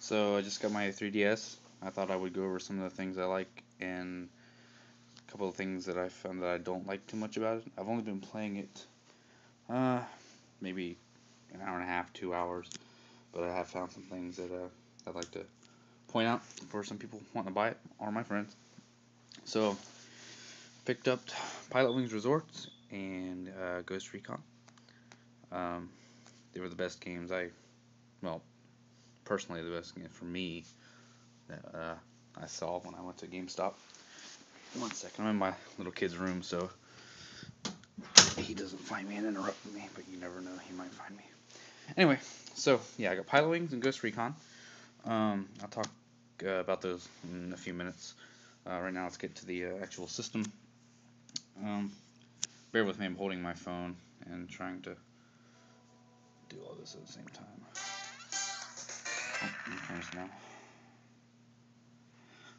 So I just got my 3DS. I thought I would go over some of the things I like and a couple of things that I found that I don't like too much about it. I've only been playing it uh maybe an hour and a half, 2 hours, but I have found some things that I'd like to point out for some people wanting to buy it or my friends. So picked up Pilot Wings Resorts and Ghost Recon. Um, they were the best games well, personally the best game for me that I saw when I went to GameStop. One second, I'm in my little kid's room, so he doesn't find me and interrupt me, but you never know, he might find me. Anyway, so yeah, I got Pilot Wings and Ghost Recon. I'll talk about those in a few minutes. Right now, let's get to the actual system. Um, Bear with me, I'm holding my phone and trying to do all this at the same time. Oh, now.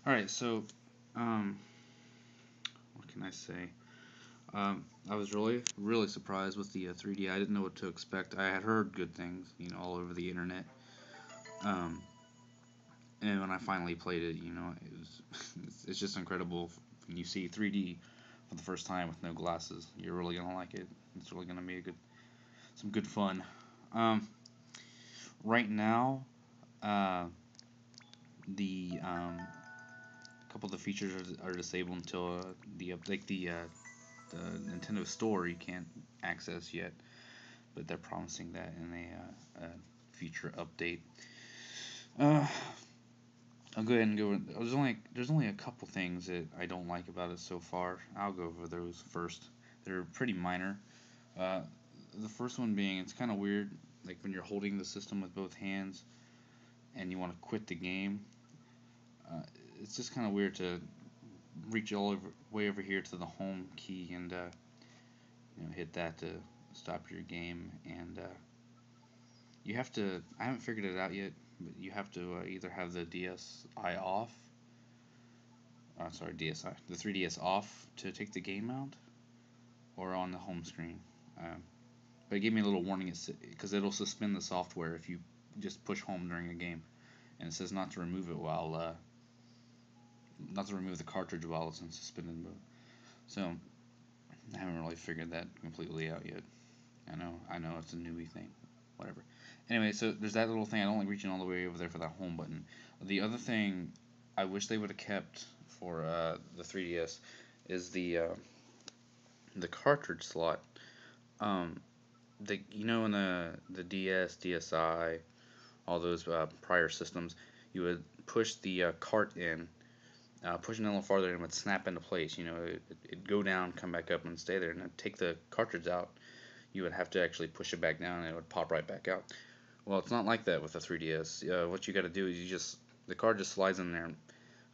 Alright, so, um, what can I say? I was really surprised with the 3D. I didn't know what to expect. I had heard good things, all over the internet. Um, and when I finally played it, it was it's just incredible. When you see 3D for the first time with no glasses, you're really gonna like it. It's really gonna be some good fun. Um, right now, uh, the couple of the features are disabled until the Nintendo Store you can't access yet, but they're promising that in a future update. Uh, I'll go ahead and go. There's only a couple things that I don't like about it so far. I'll go over those first. They're pretty minor. Uh, the first one being it's kind of weird, like when you're holding the system with both hands and you want to quit the game. Uh, it's just kind of weird to reach way over here to the home key and hit that to stop your game. And you have to. I haven't figured it out yet, but you have to either have the DSi off. Sorry, DSi. The 3DS off to take the game out, or on the home screen. But it gave me a little warning because it'll suspend the software if you just push home during a game, and it says not to remove it not to remove the cartridge while it's in suspended mode. So I haven't really figured that completely out yet. I know it's a newbie thing, whatever. Anyway, so there's that little thing. I don't like reaching all the way over there for that home button. The other thing I wish they would have kept for the 3DS is the cartridge slot. Um, in the DS, DSi, all those prior systems, you would push the cart in, push it a little farther, and it would snap into place. It'd go down, come back up, and stay there. And then take the cartridge out, you would have to actually push it back down, and it would pop right back out. Well, it's not like that with the 3DS. What you got to do is the card just slides in there.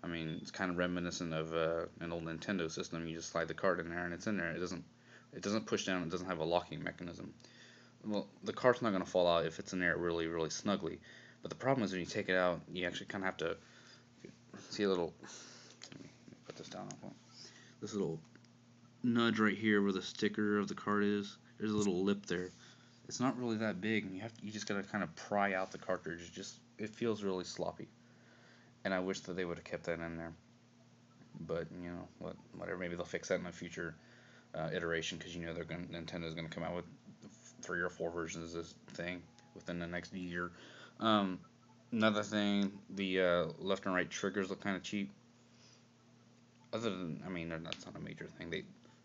I mean, it's kind of reminiscent of an old Nintendo system. You just slide the card in there, and it's in there. It doesn't push down. It doesn't have a locking mechanism. Well, the card's not going to fall out if it's in there really, really snugly. But the problem is when you take it out, you actually kind of have to see a little. Let me put this down. This little nudge right here where the sticker of the card is. There's a little lip there. It's not really that big, and you just gotta kind of pry out the cartridge. It feels really sloppy, and I wish that they would have kept that in there. But whatever. Maybe they'll fix that in a future iteration because Nintendo's gonna come out with 3 or 4 versions of this thing within the next year. Um, Another thing, the left and right triggers look kind of cheap. Other than, I mean, that's not a major thing.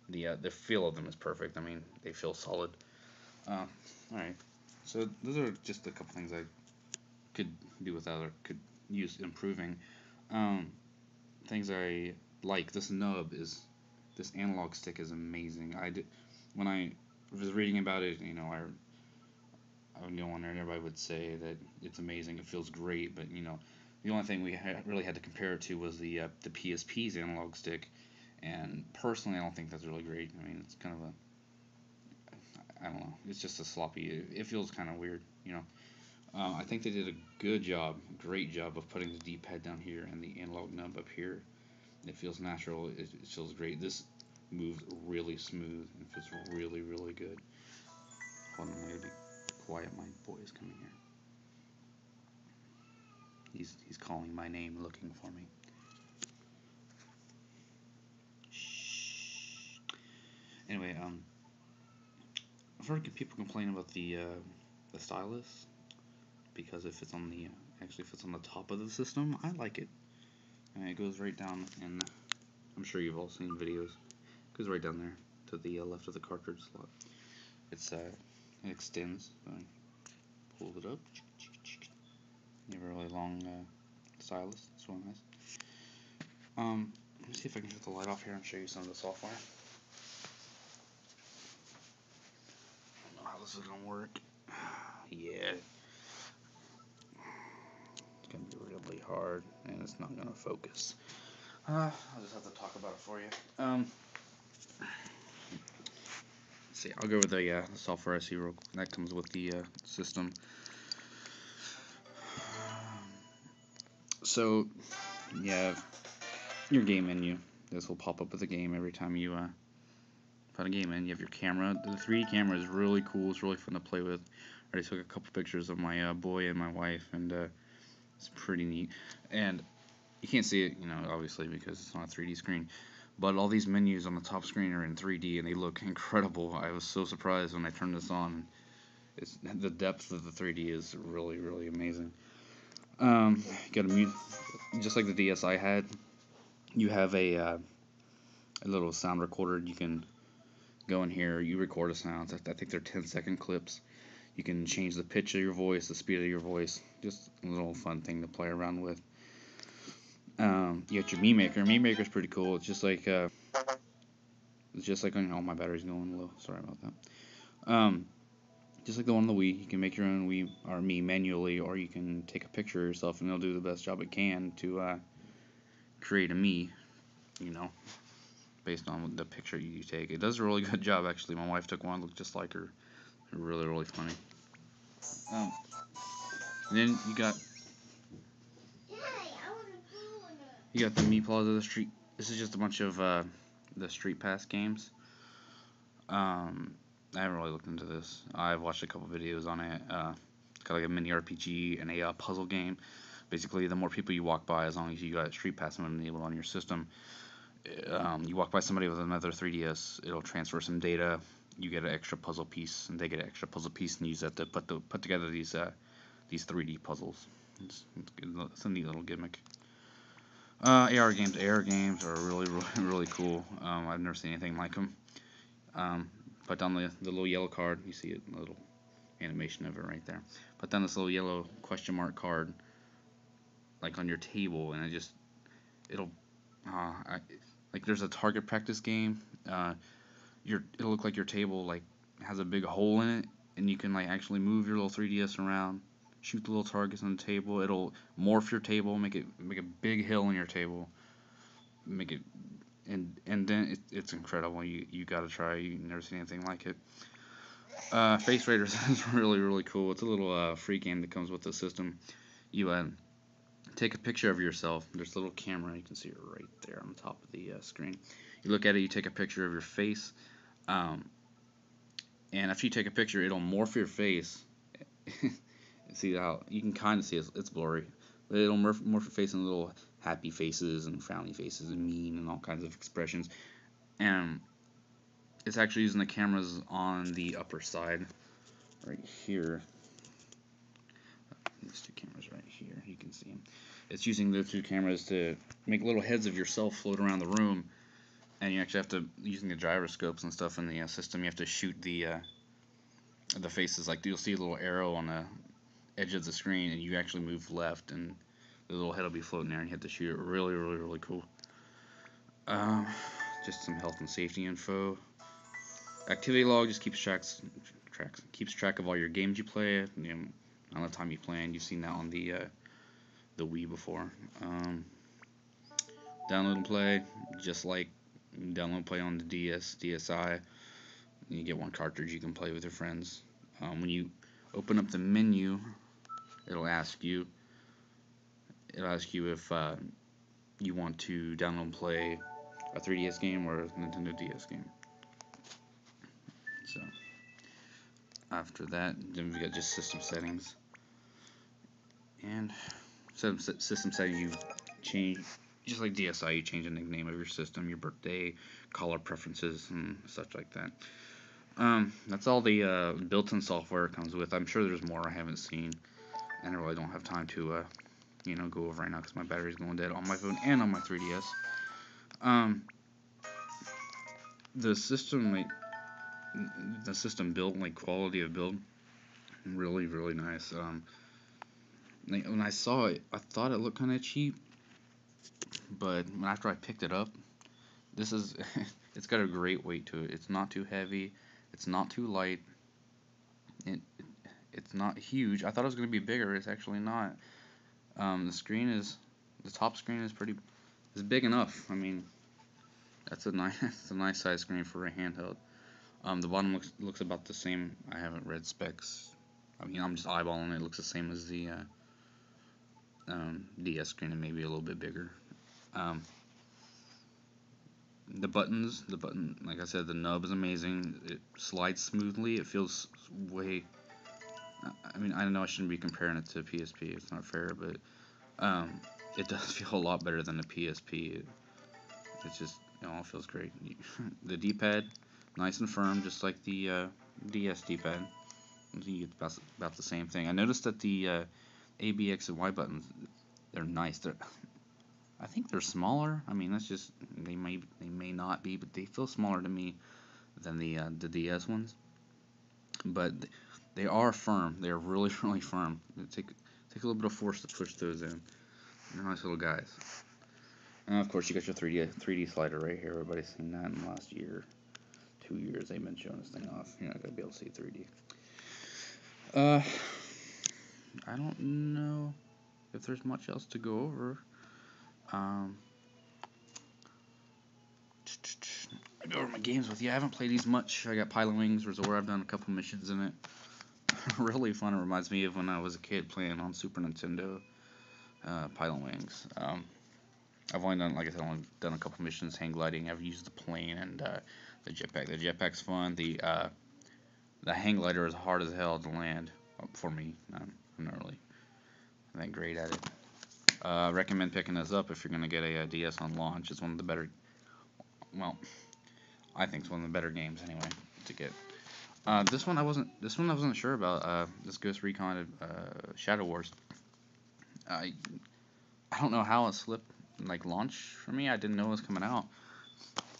The feel of them is perfect. I mean, they feel solid. All right. So those are just a couple things I could do without or could use improving. Um, Things I like. This analog stick is amazing. When I was reading about it. I would go on there and everybody would say that it's amazing. It feels great, but the only thing really had to compare it to was the PSP's analog stick, and personally, I don't think that's really great. I mean, it's kind of I don't know. It's just a sloppy. It feels kind of weird. I think they did a great job of putting the D-pad down here and the analog nub up here. It feels natural. It feels great. This moves really smooth and feels really, really good. Hold on, I'm gonna be quiet. My boy is coming here. He's calling my name, looking for me. Shh. Anyway, I've heard people complain about the stylus because it fits on the actually fits on the top of the system. I like it, and it goes right down, and I'm sure you've all seen videos. It goes right down there to the left of the cartridge slot. It extends. So I pull it up. You have a really long stylus. It's really nice. Let me see if I can shut the light off here and show you some of the software. I don't know how this is gonna work. Yeah. It's gonna be really hard, and it's not gonna focus. I'll just have to talk about it for you. Let's see, I'll go over the software I see real quick. That comes with the system. So, you have your game menu. This will pop up with a game every time you put a game in. You have your camera. The 3D camera is really cool. It's really fun to play with. I already took a couple pictures of my boy and my wife, and it's pretty neat. And you can't see it, obviously, because it's on a 3D screen. But all these menus on the top screen are in 3D, and they look incredible. I was so surprised when I turned this on. The depth of the 3D is really, really amazing. Got a mute, just like the DS I had. You have a little sound recorder. You can go in here. You record a sound. I think they're 10-second clips. You can change the pitch of your voice, the speed of your voice. Just a little fun thing to play around with. You got your Mii Maker. Mii Maker's pretty cool. It's just like oh, my battery's going low. Sorry about that. Just like the one on the Wii, you can make your own Wii or Mii manually, or you can take a picture of yourself, and it'll do the best job it can to create a Mii, based on the picture you take. It does a really good job, actually. My wife took one, looked just like her. Really, really funny. Then you got the Mii Plaza, the Street. This is just a bunch of the Street Pass games. I haven't really looked into this. I've watched a couple videos on it. It's got like a mini RPG and a puzzle game. Basically, the more people you walk by, as long as you got Street Pass enabled on your system, you walk by somebody with another 3DS, it'll transfer some data. You get an extra puzzle piece, and they get an extra puzzle piece, and use that to put together these 3D puzzles. It's a neat little gimmick. AR games are really, really, really cool. I've never seen anything like them. Put down the little yellow card. You see it, a little animation of it right there. Put down this little yellow question mark card, like on your table, and it'll like there's a target practice game. It'll look like your table like has a big hole in it, and you can like actually move your little 3DS around, shoot the little targets on the table. It'll morph your table, make a big hill in your table, make it, and then it's incredible. You gotta try. You've never seen anything like it. Face Raiders is really, really cool. It's a little free game that comes with the system. You take a picture of yourself. There's a little camera. You can see it right there on the top of the screen. You look at it. You take a picture of your face. And after you take a picture, it'll morph your face. See how you can kind of see it's blurry, but it'll morph your face in little happy faces and frowny faces and mean and all kinds of expressions. And it's actually using the cameras on the upper side, right here. These two cameras right here, you can see them. It's using the two cameras to make little heads of yourself float around the room. And you actually have to, using the gyroscopes and stuff in the system, you have to shoot the faces. Like you'll see a little arrow on the edge of the screen, and you actually move left, and the little head will be floating there, and you have to shoot it. Really, really, really cool. Just some health and safety info. Activity log just keeps track of all your games you play, on the time you play, and you've seen that on the Wii before. Download and play, just like download and play on the DSi. You get one cartridge you can play with your friends. When you open up the menu, it'll ask you if you want to download and play a 3DS game or a Nintendo DS game. So after that, then we got just system settings, and system setting, you change, just like DSi, you change the nickname of your system, your birthday, color preferences, and such like that. That's all the built-in software it comes with. I'm sure there's more I haven't seen, and I really don't have time to, go over right now because my battery's going dead on my phone and on my 3DS. The system, build, quality of build, really, really nice. When I saw it, I thought it looked kind of cheap, but after I picked it up, this is, it's got a great weight to it. It's not too heavy, it's not too light, it's not huge. I thought it was going to be bigger. It's actually not. The top screen is big enough. I mean, that's a nice, that's a nice size screen for a handheld. The bottom looks about the same. I haven't read specs. I mean, I'm just eyeballing it. It looks the same as the DS screen, and maybe a little bit bigger. The button, like I said, the nub is amazing. It slides smoothly. It feels way. I mean, I know I shouldn't be comparing it to PSP. It's not fair, but it does feel a lot better than the PSP. It's just, it all feels great. The D-pad, nice and firm, just like the DS D-pad. You get about the same thing. I noticed that the A, B, X, and Y buttons, they're nice. I think they're smaller. I mean, that's just, they may not be, but they feel smaller to me than the DS ones. But they are firm. They are really, really firm. They take a little bit of force to push those in. They're nice little guys. And of course, you got your 3D slider right here. Everybody's seen that in the last year, 2 years. They've been showing this thing off. You're not gonna be able to see 3D. I don't know if there's much else to go over. I go over my games with you. I haven't played these much. I got Pilotwings Resort. I've done a couple missions in it. Really fun. It reminds me of when I was a kid playing on Super Nintendo. Pilotwings. I've only done, like I said, a couple missions, hang gliding. I've used the plane and the jetpack. The jetpack's fun. The hang glider is hard as hell to land for me. I'm not really that great at it. I recommend picking this up if you're gonna get a DS on launch. It's one of the better. Well, I think it's one of the better games anyway to get. This one I wasn't sure about. This Ghost Recon Shadow Wars. I don't know how it slipped launch for me. I didn't know it was coming out,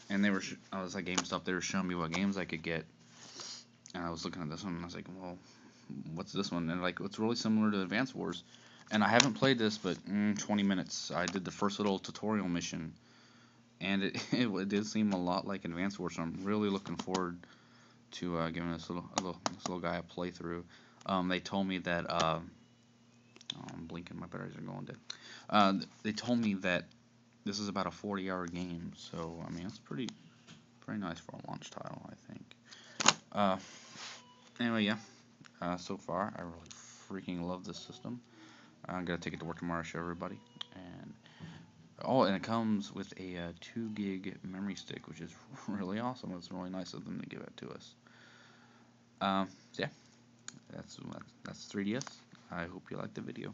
and I was at GameStop. They were showing me what games I could get, and I was looking at this one and I was like, well, what's this one? And it's really similar to Advance Wars, and I haven't played this, but 20 minutes. I did the first little tutorial mission, and it did seem a lot like Advance Wars. So I'm really looking forward to giving this little guy a playthrough. They told me that I'm blinking, my batteries are going dead. They told me that this is about a 40-hour game, so I mean it's pretty nice for a launch title, I think. Anyway, yeah. So far, I really freaking love this system. I'm gonna take it to work tomorrow, show everybody, and it comes with a 2 gig memory stick, which is really awesome. It's really nice of them to give it to us. So yeah, that's 3DS. I hope you liked the video.